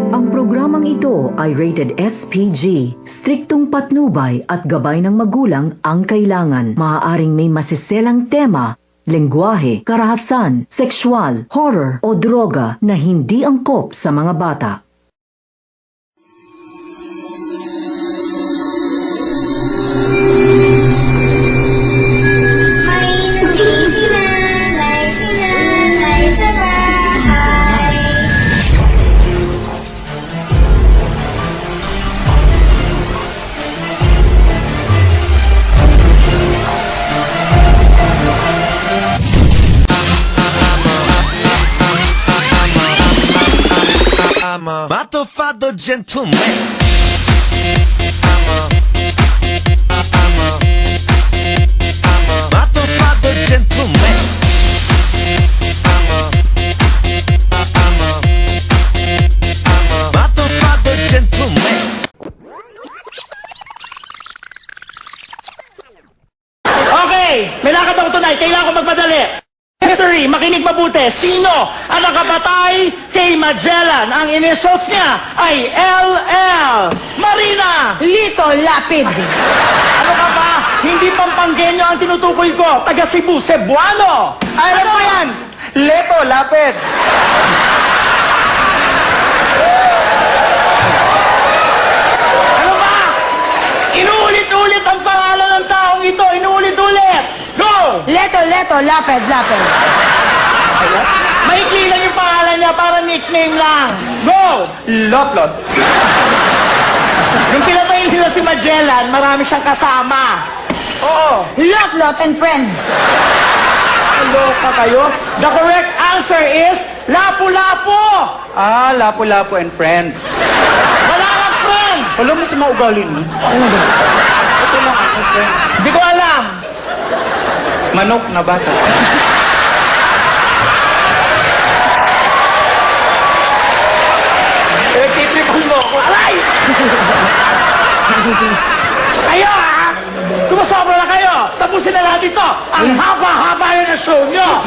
Ang programang ito ay rated SPG. Striktong patnubay at gabay ng magulang ang kailangan. Maaaring may masiselang tema, lengguwahe, karahasan, sexual, horror o droga na hindi angkop sa mga bata. I'm a motherfucker gentleman. I'm a motherfucker gentleman. I'm a motherfucker gentleman. Okay, may lakad ako tonight. Kailangan ko magmadali. History, makinig mabuti. Sino ang nakapatay kay Magellan? Ang initials niya ay LL. Marina! Lito Lapid. Ano ka ba? Hindi Pampanggenyo ang tinutukoy ko. Taga Cebu, Cebuano. Alam mo yan? Leto Lapid. Ano ba? Inuulit-ulit ang pangalan ng taong ito. Inuulit-ulit. Go! Leto Lapid. Maikli lang yung pangalan niya para nickname lang. Go! Lotlot. Nung pinatay nila si Magellan, marami siyang kasama. Oo. Lotlot and friends. Loka kayo? The correct answer is Lapu-Lapu! Ah, Lapu-Lapu and friends. Wala kang friends! Alam mo sa mga ugali mo? Ito lang ako, friends. Hindi ko alam. Manok na bata. Titripon mo ako. Aray! Kayo ah! Sumusobra na kayo! Tapusin na natin to! Ang haba-haba yun ang show nyo!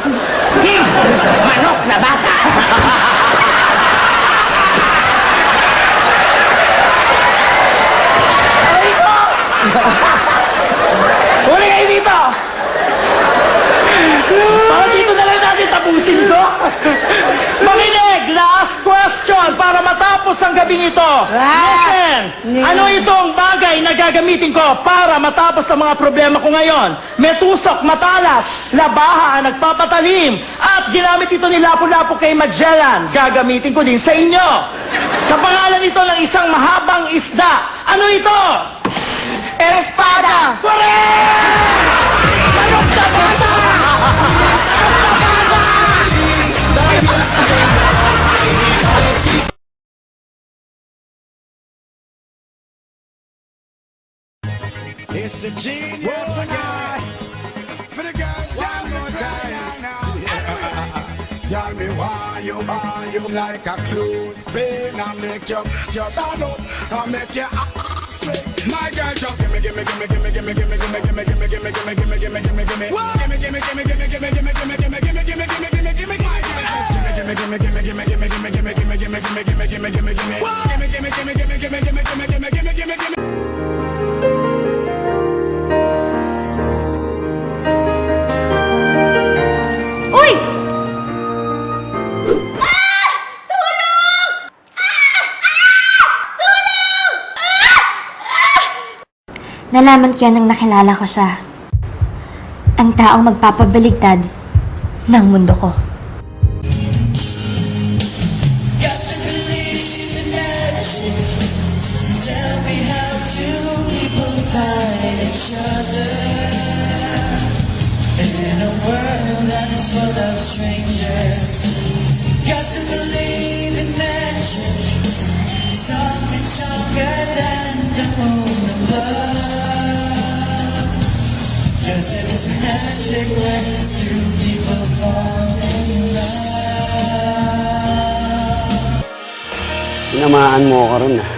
Manok na bata! Aray ko! Huli kayo dito! Para dito na lang natin tapusin to! Makinig! Last question para matapos ang gabing ito. Listen! Ano itong bagay na gagamitin ko para matapos ang mga problema ko ngayon? May tusok, matalas, labaha ang nagpapatalim, at ginamit ito ni Lapu-Lapu kay Magellan. Gagamitin ko din sa inyo. Kapangalan ito ng isang mahabang isda. Ano ito? Espada. Correct! Manok na bata! It's the genius guy. For the girls, one more time. Y'all me want you like a clothespin. I make you stand up, I make you swing. My girl, just gimme. My girl, just gimme. Uy! Nalaman ko yan nang nakilala ko siya. Ang taong magpapabaligtad ng mundo ko. Got to believe in love. Tell me how two people find each other in a world that's full of strangers. Got to believe in magic, something stronger than the moon above. 'Cause it's magic when it's two people fall in love. Tinamaan mo ko ron ah.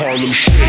Harlem Shake.